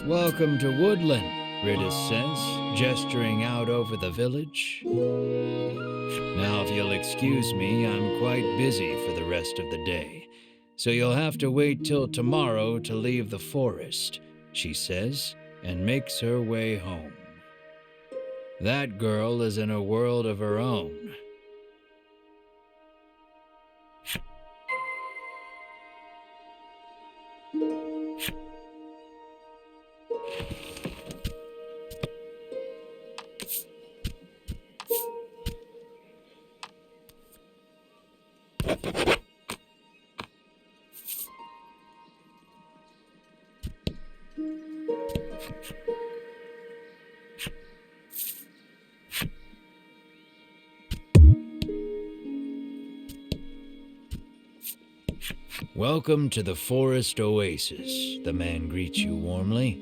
Welcome to Woodland, Ridis says, gesturing out over the village. Now, if you'll excuse me, I'm quite busy for the rest of the day, so you'll have to wait till tomorrow to leave the forest, she says, and makes her way home. That girl is in a world of her own. Welcome to the Forest Oasis, the man greets you warmly.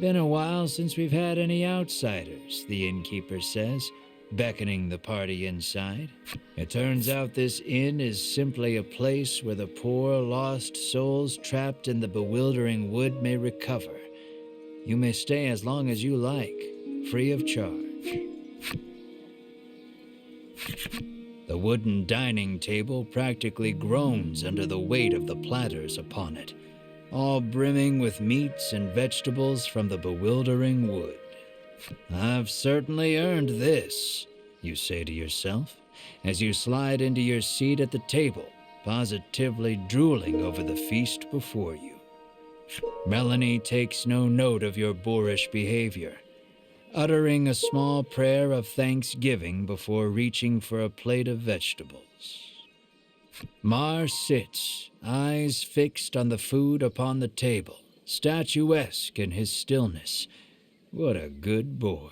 Been a while since we've had any outsiders, the innkeeper says, beckoning the party inside. It turns out this inn is simply a place where the poor lost souls trapped in the bewildering wood may recover. You may stay as long as you like, free of charge. The wooden dining table practically groans under the weight of the platters upon it, all brimming with meats and vegetables from the bewildering wood. I've certainly earned this, you say to yourself, as you slide into your seat at the table, positively drooling over the feast before you. Melanie takes no note of your boorish behavior, uttering a small prayer of thanksgiving before reaching for a plate of vegetables. Mar sits, eyes fixed on the food upon the table, statuesque in his stillness. What a good boy.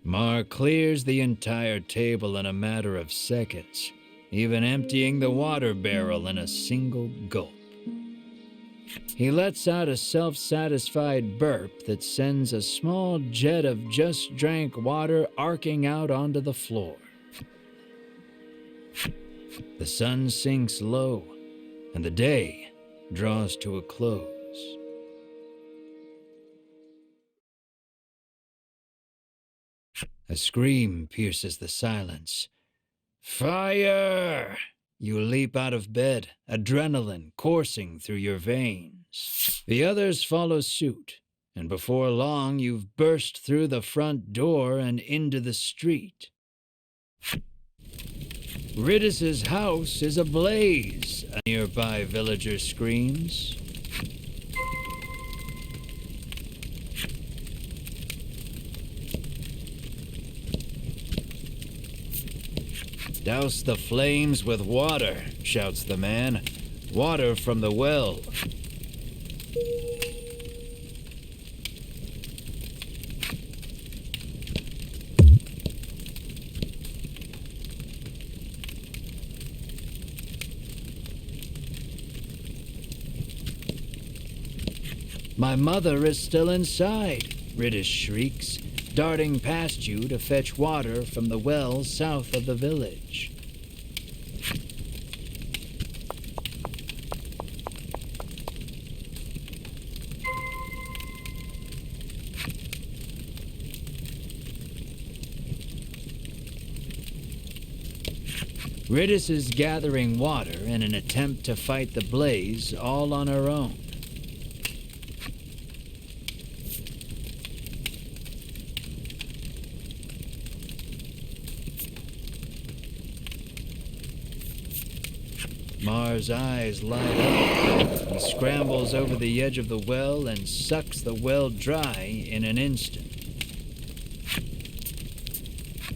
Mar clears the entire table in a matter of seconds, even emptying the water barrel in a single gulp. He lets out a self-satisfied burp that sends a small jet of just-drank water arcing out onto the floor. The sun sinks low, and the day draws to a close. A scream pierces the silence. Fire! You leap out of bed, adrenaline coursing through your veins. The others follow suit, and before long you've burst through the front door and into the street. Ridis's house is ablaze, a nearby villager screams. Douse the flames with water, shouts the man. Water from the well. My mother is still inside, Ridis shrieks, darting past you to fetch water from the well south of the village. Ridis is gathering water in an attempt to fight the blaze all on her own. Mar's eyes light up. He scrambles over the edge of the well and sucks the well dry in an instant.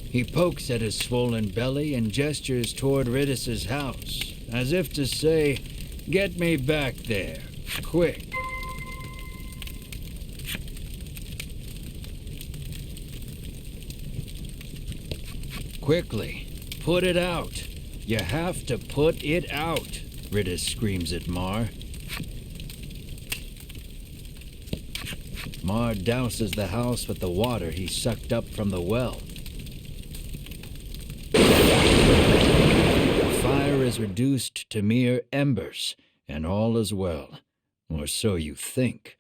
He pokes at his swollen belly and gestures toward Ridis's house, as if to say, "Get me back there, quick." Quickly, put it out. You have to put it out, Ridis screams at Mar. Mar douses the house with the water he sucked up from the well. The fire is reduced to mere embers, and all is well. Or so you think.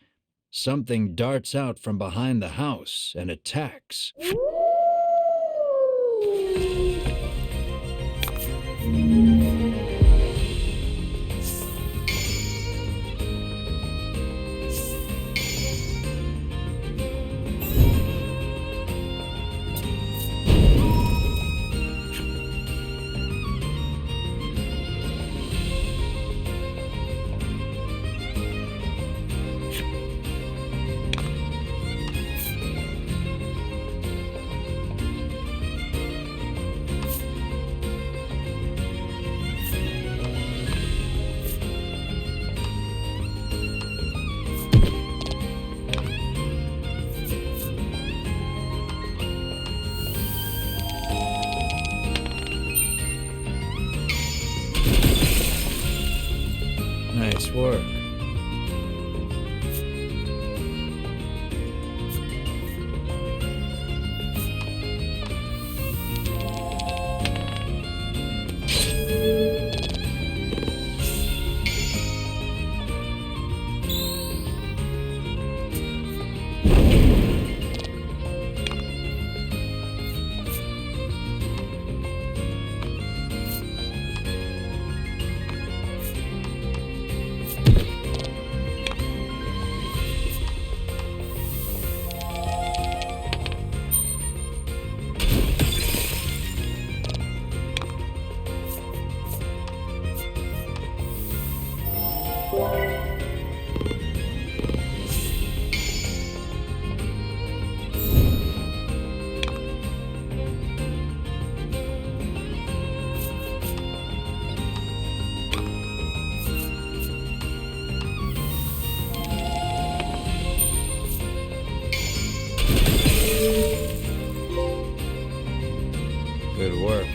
Something darts out from behind the house and attacks. Nice work. Good work.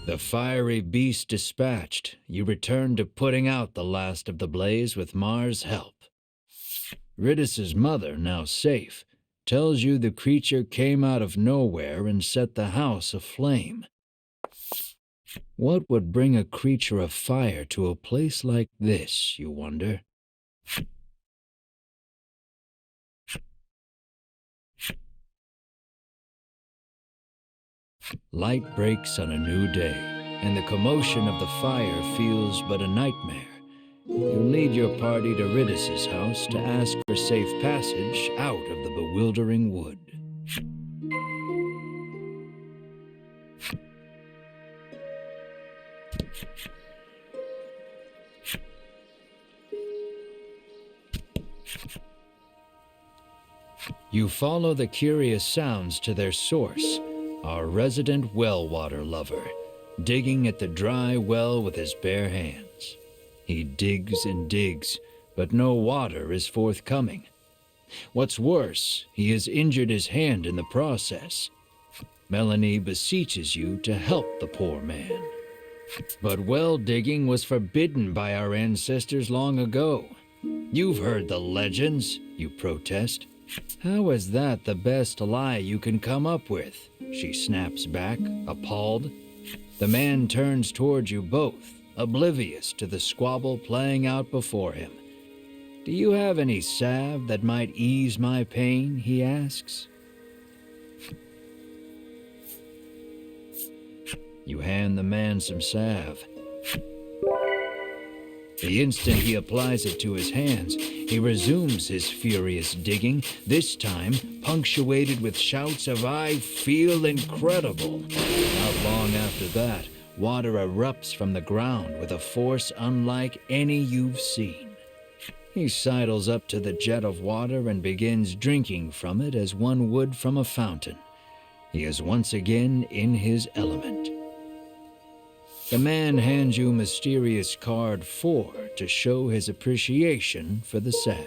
The fiery beast dispatched, you return to putting out the last of the blaze with Mars' help. Ridis's mother, now safe, tells you the creature came out of nowhere and set the house aflame. What would bring a creature of fire to a place like this, you wonder? Light breaks on a new day, and the commotion of the fire feels but a nightmare. You lead your party to Ridis's house to ask for safe passage out of the bewildering wood. You follow the curious sounds to their source, our resident well water lover, digging at the dry well with his bare hands. He digs and digs, but no water is forthcoming. What's worse, he has injured his hand in the process. Melanie beseeches you to help the poor man. But well digging was forbidden by our ancestors long ago. You've heard the legends, you protest. How is that the best lie you can come up with? She snaps back, appalled. The man turns towards you both, oblivious to the squabble playing out before him. Do you have any salve that might ease my pain? He asks. You hand the man some salve. The instant he applies it to his hands, he resumes his furious digging, this time punctuated with shouts of "I feel incredible." Not long after that, water erupts from the ground with a force unlike any you've seen. He sidles up to the jet of water and begins drinking from it as one would from a fountain. He is once again in his element. The man hands you mysterious card 4 to show his appreciation for the salve.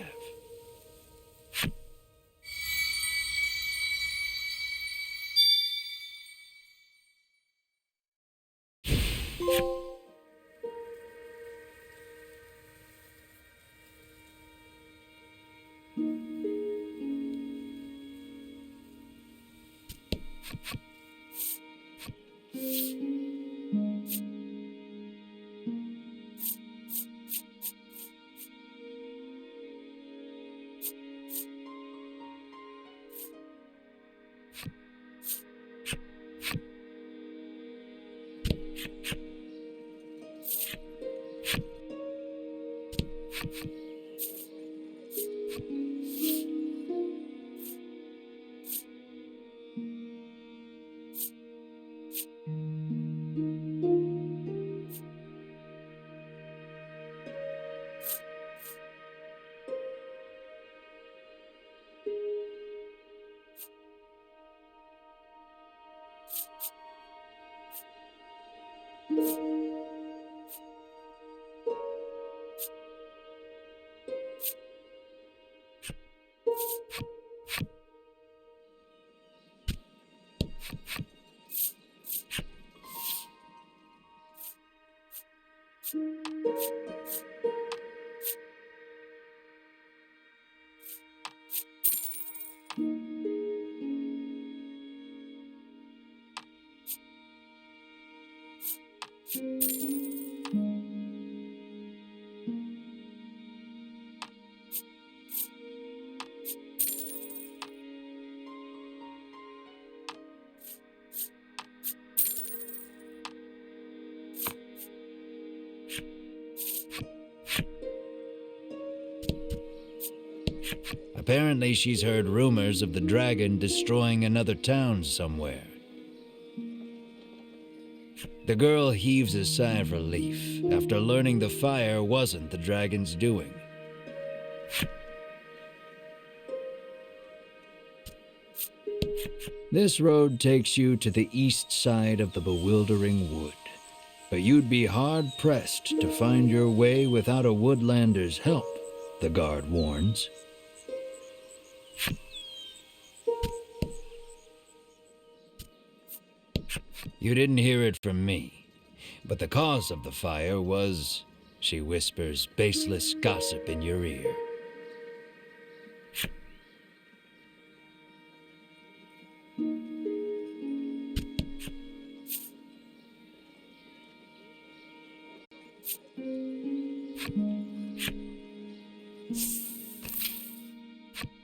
Apparently she's heard rumors of the dragon destroying another town somewhere. The girl heaves a sigh of relief after learning the fire wasn't the dragon's doing. This road takes you to the east side of the bewildering wood, but you'd be hard-pressed to find your way without a woodlander's help, the guard warns. You didn't hear it from me, but the cause of the fire was, she whispers baseless gossip in your ear.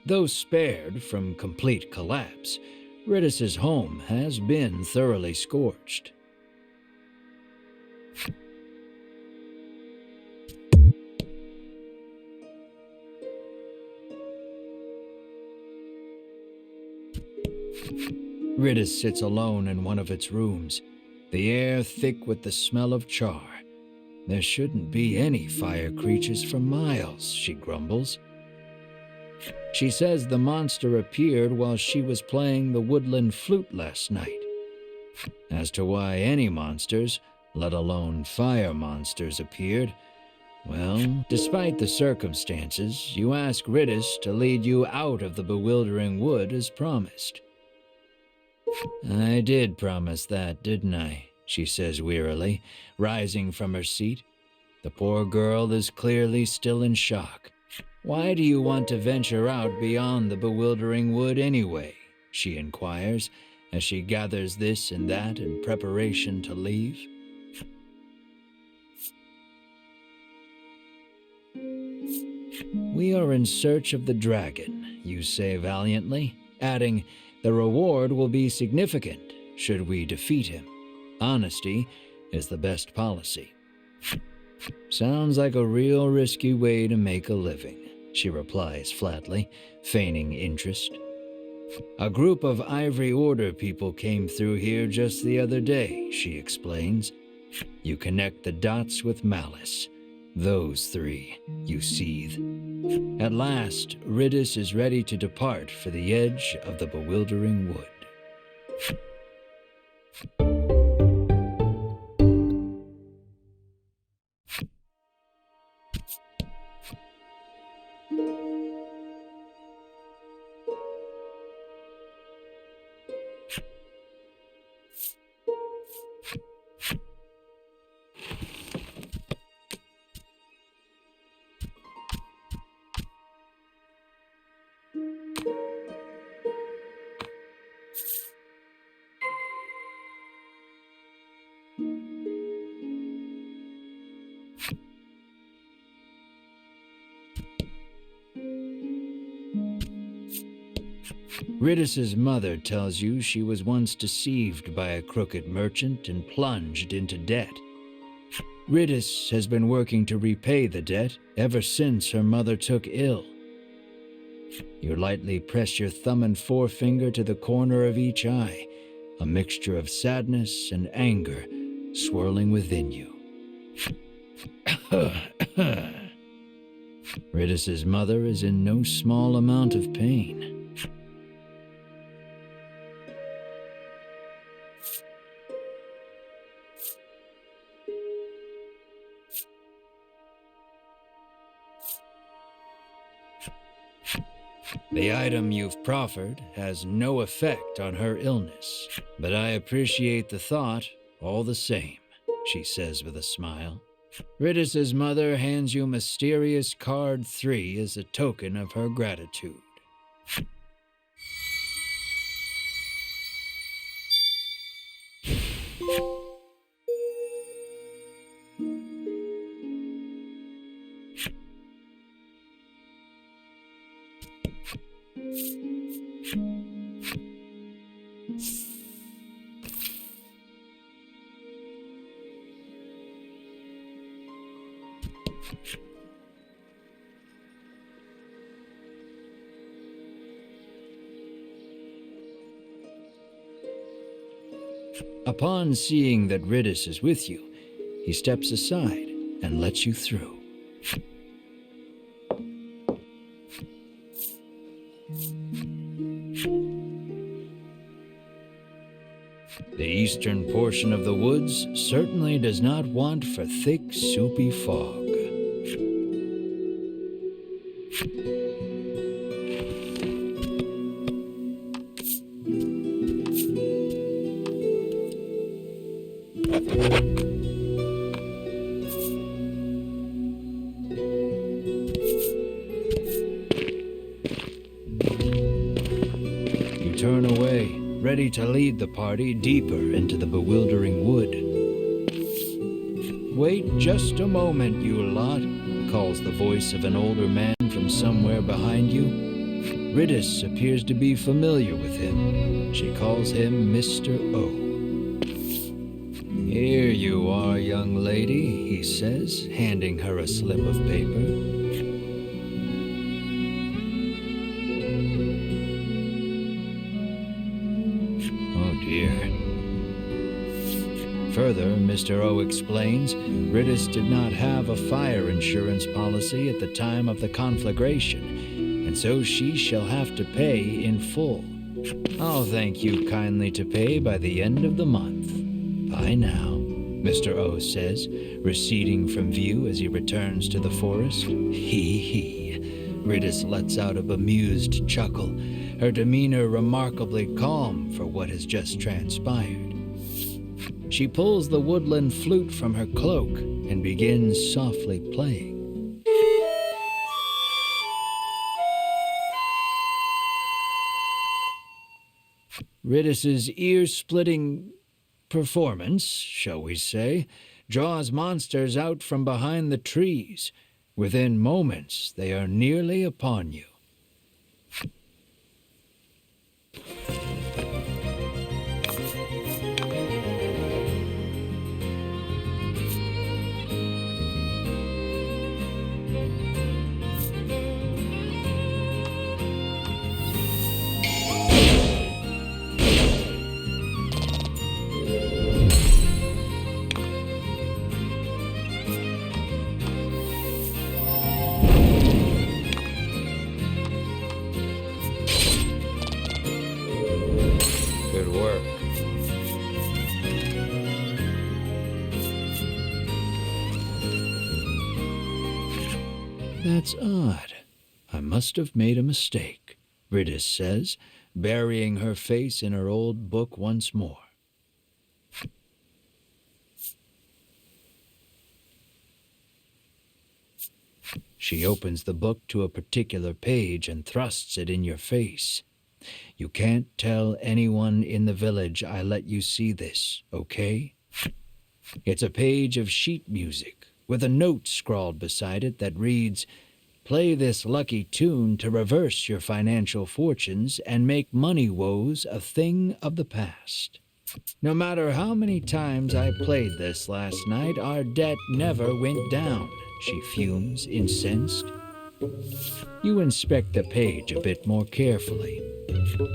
Though spared from complete collapse, Ridis's home has been thoroughly scorched. Ridis sits alone in one of its rooms, the air thick with the smell of char. There shouldn't be any fire creatures for miles, she grumbles. She says the monster appeared while she was playing the woodland flute last night. As to why any monsters, let alone fire monsters, appeared, well, despite the circumstances, you ask Ridis to lead you out of the bewildering wood as promised. I did promise that, didn't I? She says wearily, rising from her seat. The poor girl is clearly still in shock. Why do you want to venture out beyond the bewildering wood anyway? She inquires, as she gathers this and that in preparation to leave. We are in search of the dragon, you say valiantly, adding, the reward will be significant should we defeat him. Honesty is the best policy. Sounds like a real risky way to make a living, she replies flatly, feigning interest. A group of Ivory Order people came through here just the other day, she explains. You connect the dots with malice. Those three, you seethe. At last, Ridis is ready to depart for the edge of the bewildering wood. Ridis's mother tells you she was once deceived by a crooked merchant and plunged into debt. Ridis has been working to repay the debt ever since her mother took ill. You lightly press your thumb and forefinger to the corner of each eye, a mixture of sadness and anger swirling within you. Ridis's mother is in no small amount of pain. The item you've proffered has no effect on her illness, but I appreciate the thought all the same, she says with a smile. Ridis's mother hands you mysterious card 3 as a token of her gratitude. Upon seeing that Ridis is with you, he steps aside and lets you through. The eastern portion of the woods certainly does not want for thick, soupy fog. You turn away, ready to lead the party deeper into the bewildering wood. "Wait just a moment, you lot," calls the voice of an older man from somewhere behind you. Ridis appears to be familiar with him. She calls him Mr. O. "Here you are, young lady," he says, handing her a slip of paper. Further, Mr. O explains, Ridis did not have a fire insurance policy at the time of the conflagration, and so she shall have to pay in full. I'll thank you kindly to pay by the end of the month. Bye now, Mr. O says, receding from view as he returns to the forest. Hee. Ridis lets out a bemused chuckle, her demeanor remarkably calm for what has just transpired. She pulls the woodland flute from her cloak and begins softly playing. Ridis's ear-splitting performance, shall we say, draws monsters out from behind the trees. Within moments, they are nearly upon you. Good work. That's odd. I must have made a mistake, Ridis says, burying her face in her old book once more. She opens the book to a particular page and thrusts it in your face. You can't tell anyone in the village I let you see this, okay? It's a page of sheet music with a note scrawled beside it that reads, Play this lucky tune to reverse your financial fortunes and make money woes a thing of the past. No matter how many times I played this last night, our debt never went down, she fumes, incensed. You inspect the page a bit more carefully.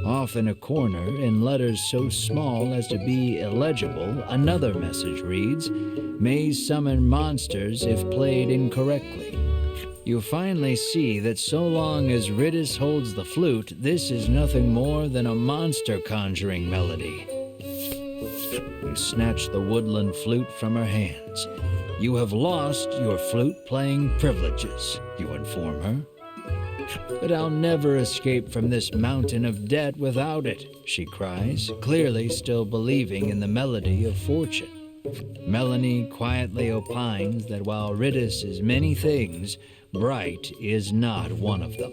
Off in a corner, in letters so small as to be illegible, another message reads, "May summon monsters if played incorrectly." You finally see that so long as Ridis holds the flute, this is nothing more than a monster conjuring melody. You snatch the woodland flute from her hands. "You have lost your flute-playing privileges," you inform her. "But I'll never escape from this mountain of debt without it," she cries, clearly still believing in the melody of fortune. Melanie quietly opines that while Ridis is many things, bright is not one of them.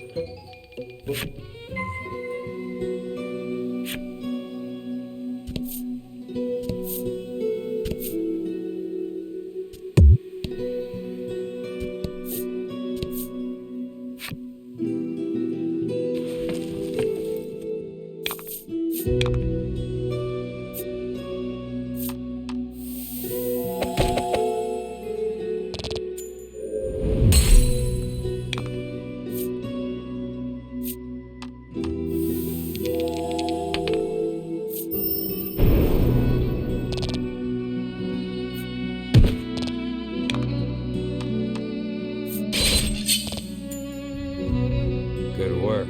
Good work.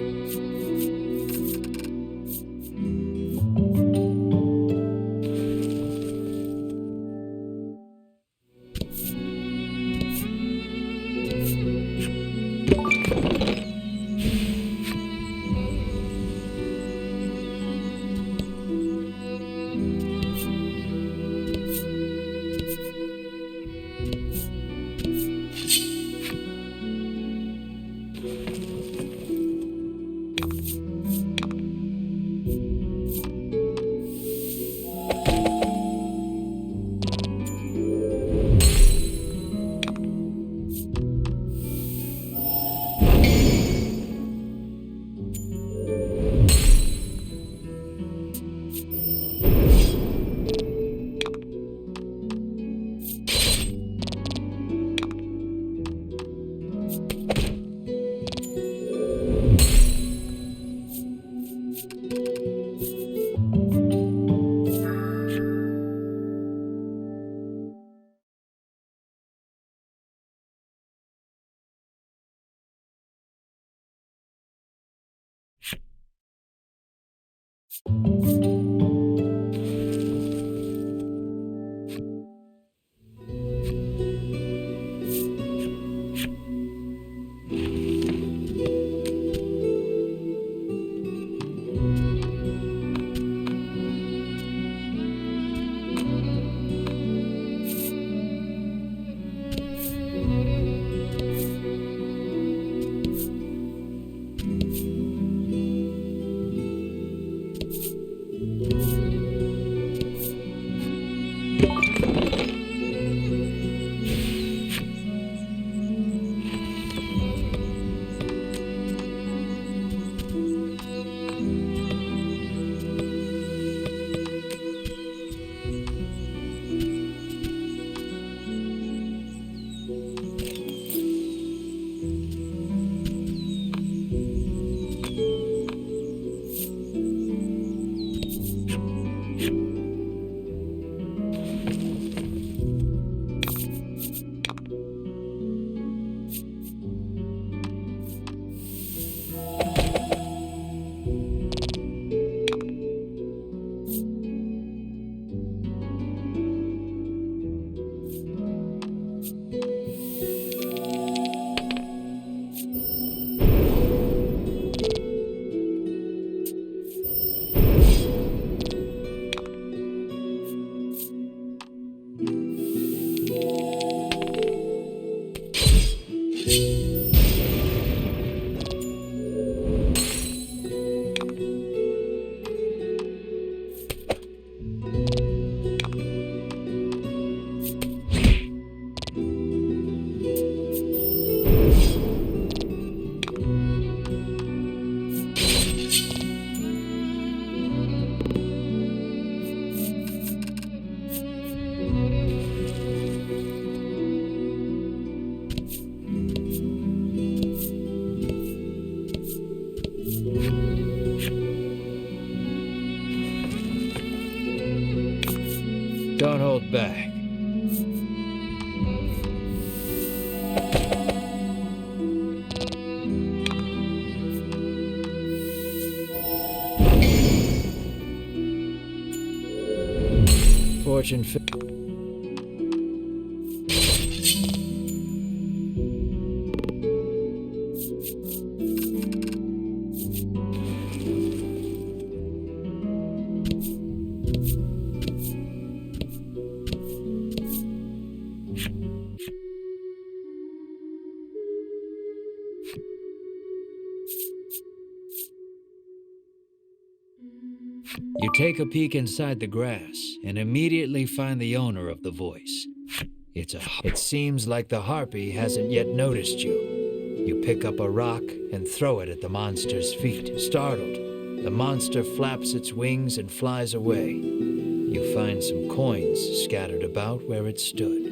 Don't hold back. Fortune. You take a peek inside the grass and immediately find the owner of the voice. It seems like the harpy hasn't yet noticed you. You pick up a rock and throw it at the monster's feet. Startled, the monster flaps its wings and flies away. You find some coins scattered about where it stood.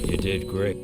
You did great.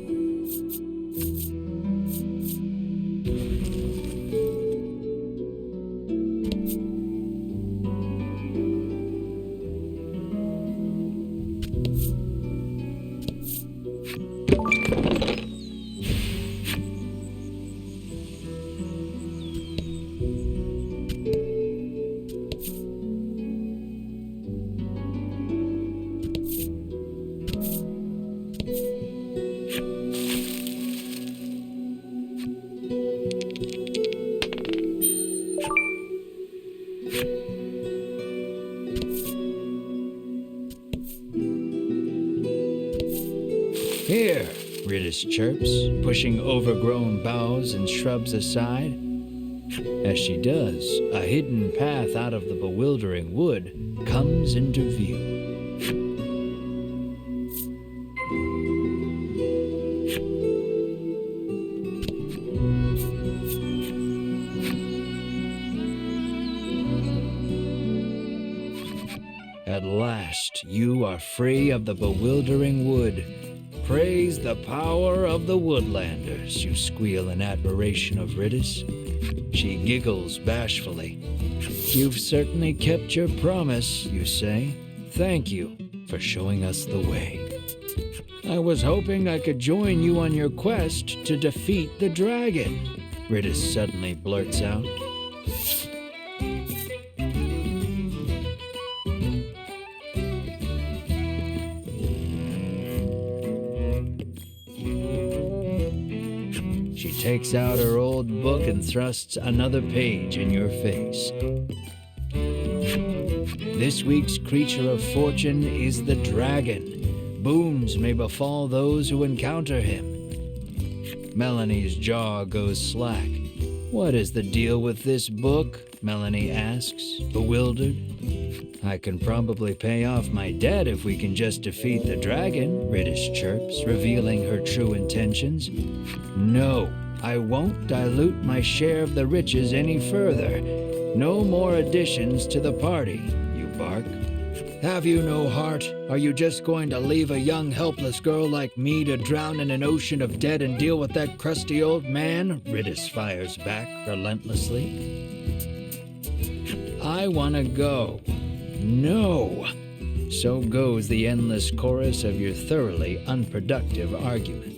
Here, Ridis chirps, pushing overgrown boughs and shrubs aside. As she does, a hidden path out of the bewildering wood comes into view. At last, you are free of the bewildering wood. Praise the power of the woodlanders, you squeal in admiration of Ridis. She giggles bashfully. You've certainly kept your promise, you say. Thank you for showing us the way. I was hoping I could join you on your quest to defeat the dragon, Ridis suddenly blurts out. She takes out her old book and thrusts another page in your face. This week's creature of fortune is the dragon. Boons may befall those who encounter him. Melanie's jaw goes slack. What is the deal with this book? Melanie asks, bewildered. I can probably pay off my debt if we can just defeat the dragon, Ridis chirps, revealing her true intentions. No, I won't dilute my share of the riches any further. No more additions to the party, you bark. Have you no heart? Are you just going to leave a young, helpless girl like me to drown in an ocean of debt and deal with that crusty old man? Ridis fires back relentlessly. I want to go. No. So goes the endless chorus of your thoroughly unproductive argument.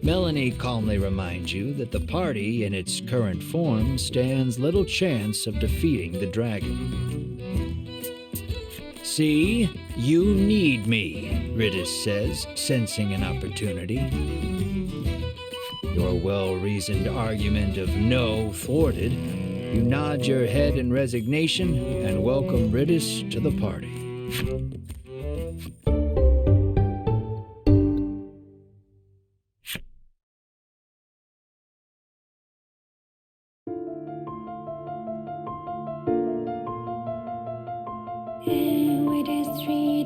Melanie calmly reminds you that the party in its current form stands little chance of defeating the dragon. See, you need me, Ridis says, sensing an opportunity. Your well-reasoned argument of no thwarted, you nod your head in resignation and welcome Riddis to the party. And with his dream